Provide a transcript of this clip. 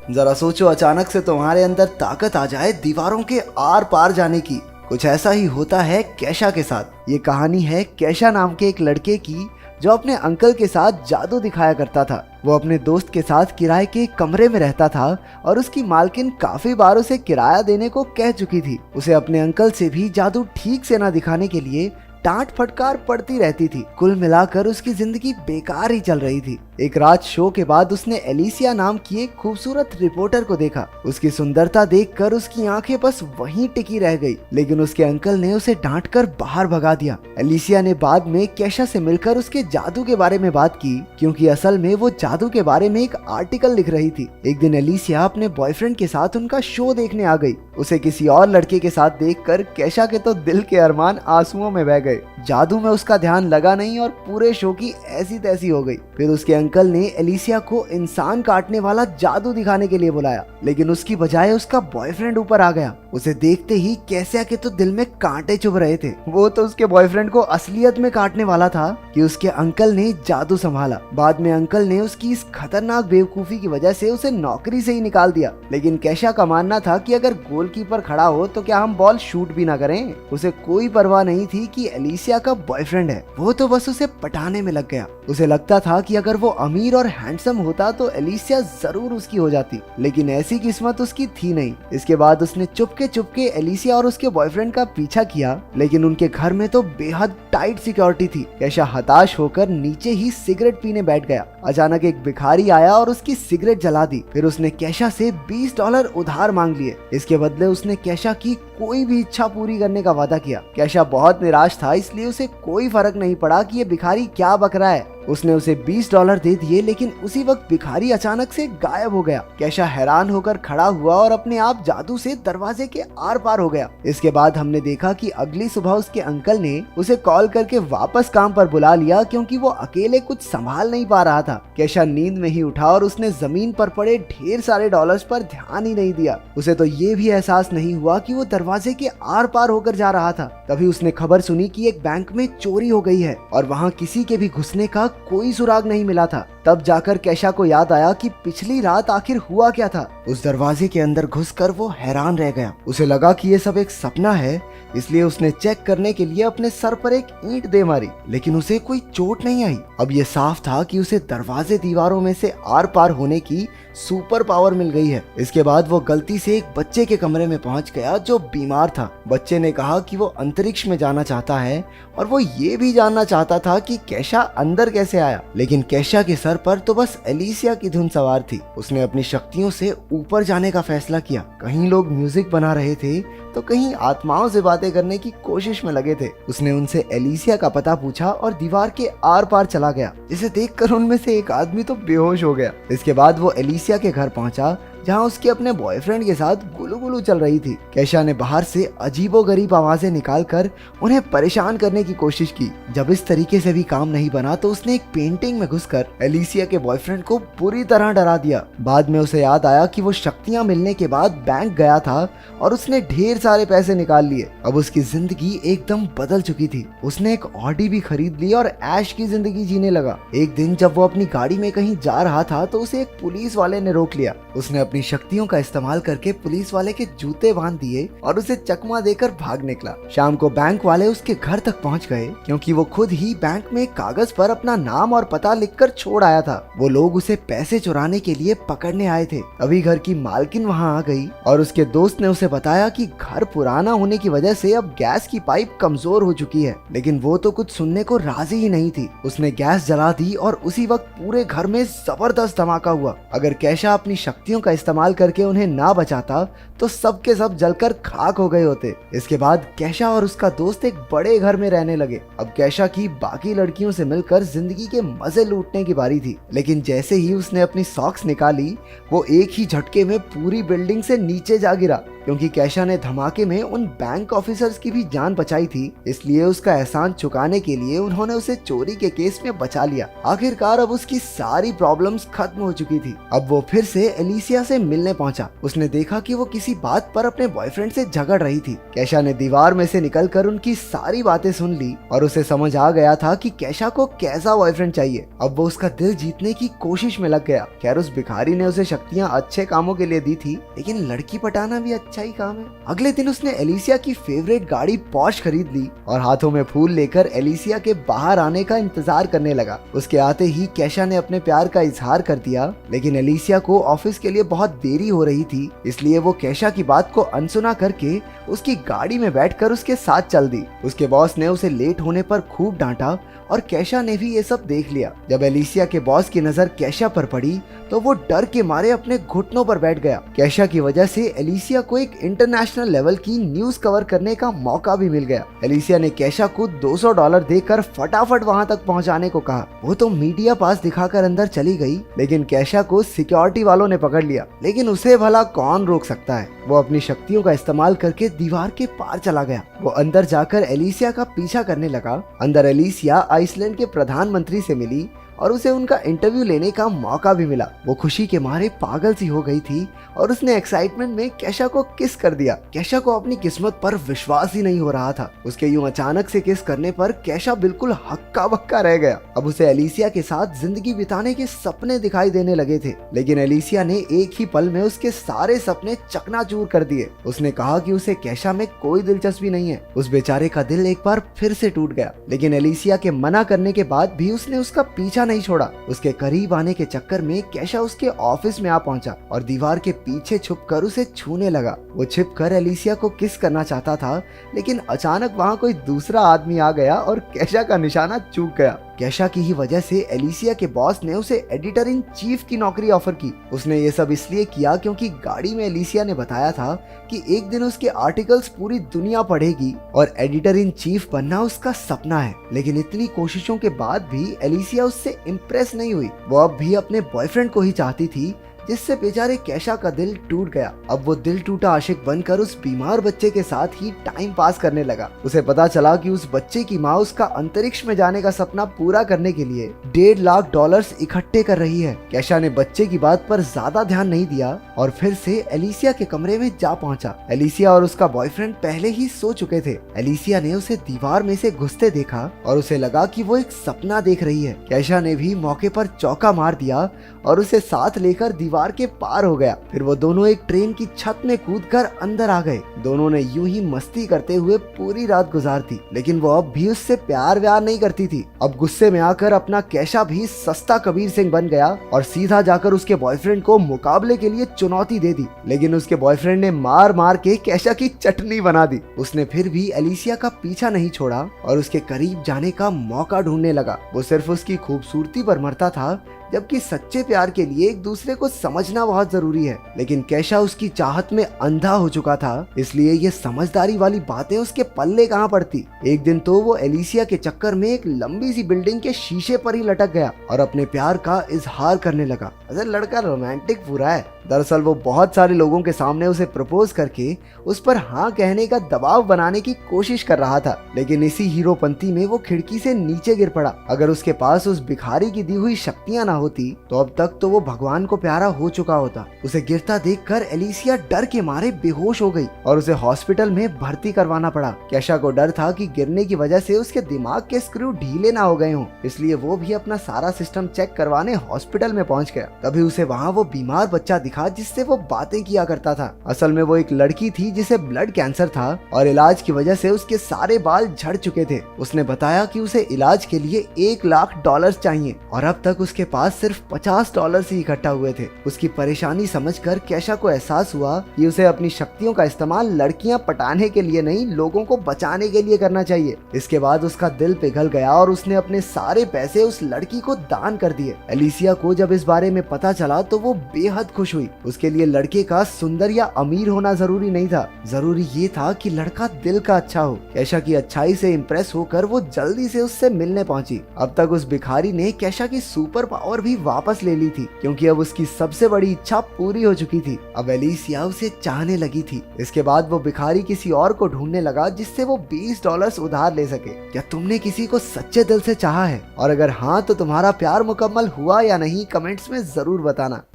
जरा सोचो, अचानक से तुम्हारे अंदर ताकत आ जाए दीवारों के आर पार जाने की। कुछ ऐसा ही होता है कैशा के साथ। ये कहानी है कैशा नाम के एक लड़के की जो अपने अंकल के साथ जादू दिखाया करता था। वो अपने दोस्त के साथ किराए के एक कमरे में रहता था और उसकी मालकिन काफी बार उसे किराया देने को कह चुकी थी। उसे अपने अंकल से भी जादू ठीक से न दिखाने के लिए डांट फटकार पड़ती रहती थी। कुल मिलाकर उसकी जिंदगी बेकार ही चल रही थी। एक रात शो के बाद उसने एलिसिया नाम की एक खूबसूरत रिपोर्टर को देखा। उसकी सुंदरता देखकर उसकी आंखें बस वहीं टिकी रह गई, लेकिन उसके अंकल ने उसे डांटकर बाहर भगा दिया। एलिसिया ने बाद में कैशा से मिलकर उसके जादू के बारे में बात की, क्योंकि असल में वो जादू के बारे में एक आर्टिकल लिख रही थी। एक दिन एलिसिया अपने बॉयफ्रेंड के साथ उनका शो देखने आ गई। उसे किसी और लड़के के साथ देखकर कैशा के तो दिल के अरमान आंसुओं में बह गए। जादू में उसका ध्यान लगा नहीं और पूरे शो की ऐसी तैसी हो गई। फिर उसके अंकल ने एलिसिया को इंसान काटने वाला जादू दिखाने के लिए बुलाया, लेकिन उसकी बजाय उसका बॉयफ्रेंड ऊपर आ गया। उसे देखते ही कैसिया के तो दिल में कांटे चुभ रहे थे। वो तो उसके बॉयफ्रेंड को असलियत में काटने वाला था कि उसके अंकल ने जादू संभाला। बाद में अंकल ने उसकी इस खतरनाक बेवकूफी की वजह से उसे नौकरी से ही निकाल दिया। लेकिन कैशा का मानना था कि अगर गोलकीपर खड़ा हो तो क्या हम बॉल शूट भी ना करें। उसे कोई परवाह नहीं थी कि एलिसिया का बॉयफ्रेंड है, वो तो बस उसे पटाने में लग गया। उसे लगता था कि अगर वो अमीर और हैंडसम होता तो एलिसिया जरूर उसकी हो जाती, लेकिन ऐसी किस्मत उसकी थी नहीं। इसके बाद उसने चुपके एलिसिया और उसके बॉयफ्रेंड का पीछा किया, लेकिन उनके घर में तो बेहद टाइट सिक्योरिटी थी। कैशा हताश होकर नीचे ही सिगरेट पीने बैठ गया। अचानक एक भिखारी आया और उसकी सिगरेट जला दी। फिर उसने कैशा से $20 उधार मांग लिए। इसके बदले उसने कैशा की कोई भी इच्छा पूरी करने का वादा किया। कैशा बहुत निराश था, इसलिए उसे कोई फर्क नहीं पड़ा कि ये भिखारी क्या बक रहा है। उसने उसे $20 दे दिए, लेकिन उसी वक्त भिखारी अचानक से गायब हो गया। कैशा हैरान होकर खड़ा हुआ और अपने आप जादू से दरवाजे के आर पार हो गया। इसके बाद हमने देखा कि अगली सुबह उसके अंकल ने उसे कॉल करके वापस काम पर बुला लिया, क्योंकि वो अकेले कुछ संभाल नहीं पा रहा था। कैशा नींद में ही उठा और उसने जमीन पर पड़े ढेर सारे डॉलर्स पर ध्यान ही नहीं दिया। उसे तो ये भी एहसास नहीं हुआ कि वो दरवाजे के आर पार होकर जा रहा था। तभी उसने खबर सुनी कि एक बैंक में चोरी हो गई है और वहाँ किसी के भी घुसने का कोई सुराग नहीं मिला था। तब जाकर कैशा को याद आया कि पिछली रात आखिर हुआ क्या था। उस दरवाजे के अंदर घुसकर वो हैरान रह गया। उसे लगा कि ये सब एक सपना है, इसलिए उसने चेक करने के लिए अपने सर पर एक ईंट दे मारी, लेकिन उसे कोई चोट नहीं आई। अब ये साफ था कि उसे दरवाजे दीवारों में से आर पार होने की सुपर पावर मिल गई है। इसके बाद वो गलती से एक बच्चे के कमरे में पहुंच गया जो बीमार था। बच्चे ने कहा कि वो अंतरिक्ष में जाना चाहता है और वो ये भी जानना चाहता था कि कैशा अंदर कैसे आया। लेकिन कैशा के सर पर तो बस एलिसिया की धुन सवार थी। उसने अपनी शक्तियों से ऊपर जाने का फैसला किया। कहीं लोग म्यूजिक बना रहे थे तो कहीं आत्माओं से बातें करने की कोशिश में लगे थे। उसने उनसे एलिसिया का पता पूछा और दीवार के आर पार चला गया, जिसे देखकर उनमें से एक आदमी तो बेहोश हो गया। इसके बाद वो एलिसिया के घर पहुंचा, जहां उसके अपने बॉयफ्रेंड के साथ गुलू चल रही थी। कैशा ने बाहर से अजीबोगरीब आवाजें निकालकर उन्हें परेशान करने की कोशिश की। जब इस तरीके से भी काम नहीं बना तो उसने एक पेंटिंग में घुसकर एलिसिया के बॉयफ्रेंड को बुरी तरह डरा दिया। बाद में उसे याद आया कि वो शक्तियां मिलने के बाद बैंक गया था और उसने ढेर सारे पैसे निकाल लिए। अब उसकी जिंदगी एकदम बदल चुकी थी। उसने एक ऑडी भी खरीद ली और ऐश की जिंदगी जीने लगा। एक दिन जब वो अपनी गाड़ी में कहीं जा रहा था तो उसे एक पुलिस वाले ने रोक लिया। उसने अपनी शक्तियों का इस्तेमाल करके पुलिस वाले के जूते बांध दिए और उसे चकमा देकर भाग निकला। शाम को बैंक वाले उसके घर तक पहुंच गए, क्योंकि वो खुद ही बैंक में कागज पर अपना नाम और पता लिखकर छोड़ आया था। वो लोग उसे पैसे चुराने के लिए पकड़ने आए थे। अभी घर की मालकिन वहां आ गई और उसके दोस्त ने उसे बताया कि घर पुराना होने की वजह से अब गैस की पाइप कमजोर हो चुकी है। लेकिन वो तो कुछ सुनने को राजी ही नहीं थी। उसने गैस जला दी और उसी वक्त पूरे घर में जबरदस्त धमाका हुआ। अगर कैशा अपनी शक्तियों का इस्तेमाल करके उन्हें ना बचाता तो सब के सब जलकर खाक हो गए होते। इसके बाद कैशा और उसका दोस्त एक बड़े घर में रहने लगे। अब कैशा की बाकी लड़कियों से मिलकर जिंदगी के मजे लूटने की बारी थी। लेकिन जैसे ही उसने अपनी सॉक्स निकाली, वो एक ही झटके में पूरी बिल्डिंग से नीचे जा गिरा। क्योंकि कैशा ने धमाके में उन बैंक ऑफिसर्स की भी जान बचाई थी, इसलिए उसका एहसान चुकाने के लिए उन्होंने उसे चोरी के केस में बचा लिया। आखिरकार अब उसकी सारी प्रॉब्लम्स खत्म हो चुकी थी। अब वो फिर से एलिसिया से मिलने पहुंचा। उसने देखा कि वो किसी बात पर अपने बॉयफ्रेंड से झगड़ रही थी। कैशा ने दीवार में से निकलकर उनकी सारी बातें सुन ली और उसे समझ आ गया था कि कैशा को कैसा बॉयफ्रेंड चाहिए। अब वो उसका दिल जीतने की कोशिश में लग गया। खैर उस भिखारी ने उसे शक्तियां अच्छे कामों के लिए दी थी, लेकिन लड़की पटाना भी अच्छा ही काम है। अगले दिन उसने एलिसिया की फेवरेट गाड़ी पॉर्श खरीद ली और हाथों में फूल लेकर एलिसिया के बाहर आने का इंतजार करने लगा। उसके आते ही कैशा ने अपने प्यार का इजहार कर दिया, लेकिन एलिसिया को ऑफिस के लिए बहुत देरी हो रही थी, इसलिए वो कैशा की बात को अनसुना करके उसकी गाड़ी में बैठकर उसके साथ चल दी। उसके बॉस ने उसे लेट होने पर खूब डांटा और कैशा ने भी ये सब देख लिया। जब एलिसिया के बॉस की नजर कैशा पर पड़ी तो वो डर के मारे अपने घुटनों पर बैठ गया। कैशा की वजह से एलिसिया को एक इंटरनेशनल लेवल की न्यूज कवर करने का मौका भी मिल गया। एलिसिया ने कैशा को $200 देकर फटाफट वहां तक पहुंचाने को कहा। वो तो मीडिया पास दिखाकर अंदर चली गई, लेकिन कैशा को सिक्योरिटी वालों ने पकड़ लिया। लेकिन उसे भला कौन रोक सकता है। वो अपनी शक्तियों का इस्तेमाल करके दीवार के पार चला गया। वो अंदर जाकर एलिसिया का पीछा करने लगा। अंदर एलिसिया आइसलैंड के प्रधानमंत्री से मिली और उसे उनका इंटरव्यू लेने का मौका भी मिला। वो खुशी के मारे पागल सी हो गई थी और उसने एक्साइटमेंट में कैशा को किस कर दिया। कैशा को अपनी किस्मत पर विश्वास ही नहीं हो रहा था। उसके यूं अचानक से किस करने पर कैशा बिल्कुल हक्का बक्का रह गया। अब उसे एलिसिया के साथ जिंदगी बिताने के सपने दिखाई देने लगे थे, लेकिन एलिसिया ने एक ही पल में उसके सारे सपने चकनाचूर कर दिए। उसने कहा कि उसे कैशा में कोई दिलचस्पी नहीं है। उस बेचारे का दिल एक बार फिर से टूट गया, लेकिन एलिसिया के मना करने के बाद भी उसने उसका पीछा नहीं छोड़ा। उसके करीब आने के चक्कर में कैशा उसके ऑफिस में आ पहुंचा और दीवार के पीछे छुपकर उसे छूने लगा। वो छिपकर एलिसिया को किस करना चाहता था, लेकिन अचानक वहां कोई दूसरा आदमी आ गया और कैशा का निशाना चूक गया। कैशा की ही वजह से एलिसिया के बॉस ने उसे एडिटर इन चीफ की नौकरी ऑफर की। उसने ये सब इसलिए किया क्योंकि गाड़ी में एलिसिया ने बताया था कि एक दिन उसके आर्टिकल्स पूरी दुनिया पढ़ेगी और एडिटर इन चीफ बनना उसका सपना है। लेकिन इतनी कोशिशों के बाद भी एलिसिया उससे इम्प्रेस नहीं हुई। वो अब भी अपने बॉयफ्रेंड को ही चाहती थी, जिससे बेचारे कैशा का दिल टूट गया। अब वो दिल टूटा आशिक बनकर उस बीमार बच्चे के साथ ही टाइम पास करने लगा। उसे पता चला कि उस बच्चे की माँ उसका अंतरिक्ष में जाने का सपना पूरा करने के लिए $1.5 लाख इकट्ठे कर रही है। कैशा ने बच्चे की बात पर ज्यादा ध्यान नहीं दिया और फिर से एलिसिया के कमरे में जा पहुंचा। एलिसिया और उसका बॉयफ्रेंड पहले ही सो चुके थे। एलिसिया ने उसे दीवार में से घुसते देखा और उसे लगा कि वो एक सपना देख रही है। कैशा ने भी मौके पर चौका मार दिया और उसे साथ लेकर दीवार के पार हो गया। फिर वो दोनों एक ट्रेन की छत में कूदकर अंदर आ गए। दोनों ने यूं ही मस्ती करते हुए पूरी रात गुजार दी, लेकिन वो अब भी उससे प्यार व्यार नहीं करती थी। अब गुस्से में आकर अपना कैशा भी सस्ता कबीर सिंह बन गया और सीधा जाकर उसके बॉयफ्रेंड को मुकाबले के लिए चुनौती दे दी। लेकिन उसके बॉयफ्रेंड ने मार मार के कैशा की चटनी बना दी। उसने फिर भी एलिसिया का पीछा नहीं छोड़ा और उसके करीब जाने का मौका ढूंढने लगा। वो सिर्फ उसकी खूबसूरती पर मरता था, जबकि सच्चे प्यार के लिए एक दूसरे को समझना बहुत जरूरी है। लेकिन कैशा उसकी चाहत में अंधा हो चुका था, इसलिए ये समझदारी वाली बातें उसके पल्ले कहाँ पड़ती। एक दिन तो वो एलिसिया के चक्कर में एक लंबी सी बिल्डिंग के शीशे पर ही लटक गया और अपने प्यार का इजहार करने लगा। अरे लड़का रोमांटिक पूरा है। दरअसल वो बहुत सारे लोगों के सामने उसे प्रपोज करके उस पर हाँ कहने का दबाव बनाने की कोशिश कर रहा था, लेकिन इसी हीरोपंती में वो खिड़की से नीचे गिर पड़ा। अगर उसके पास उस भिखारी की दी हुई शक्तियां ना होती तो अब तक तो वो भगवान को प्यारा हो चुका होता। उसे गिरता देखकर एलिसिया डर के मारे बेहोश हो गई और उसे हॉस्पिटल में भर्ती करवाना पड़ा। कैशा को डर था कि गिरने की वजह से उसके दिमाग के स्क्रू ढीले ना हो गए हों, इसलिए वो भी अपना सारा सिस्टम चेक करवाने हॉस्पिटल में पहुंच गया। तभी उसे वहाँ वो बीमार बच्चा दिखा जिससे वो बातें किया करता था। असल में वो एक लड़की थी जिसे ब्लड कैंसर था और इलाज की वजह से उसके सारे बाल झड़ चुके थे। उसने बताया कि उसे इलाज के लिए $1 लाख चाहिए और अब तक उसके पास सिर्फ $50 ही इकट्ठा हुए थे। उसकी परेशानी समझकर कैशा को एहसास हुआ कि उसे अपनी शक्तियों का इस्तेमाल लड़कियां पटाने के लिए नहीं, लोगों को बचाने के लिए करना चाहिए। इसके बाद उसका दिल पिघल गया और उसने अपने सारे पैसे उस लड़की को दान कर दिए। एलिसिया को जब इस बारे में पता चला तो वो बेहद खुश हुई। थी। उसके लिए लड़के का सुंदर या अमीर होना जरूरी नहीं था, जरूरी ये था कि लड़का दिल का अच्छा हो। कैशा की अच्छाई से इम्प्रेस होकर वो जल्दी से उससे मिलने पहुंची। अब तक उस भिखारी ने कैशा की सुपर पावर भी वापस ले ली थी, क्योंकि अब उसकी सबसे बड़ी इच्छा पूरी हो चुकी थी। अब एलिसिया उसे चाहने लगी थी। इसके बाद वो भिखारी किसी और को ढूंढने लगा जिससे वो $20 उधार ले सके। क्या तुमने किसी को सच्चे दिल से चाहा है? और अगर हाँ तो तुम्हारा प्यार मुकम्मल हुआ या नहीं, कमेंट्स में जरूर बताना।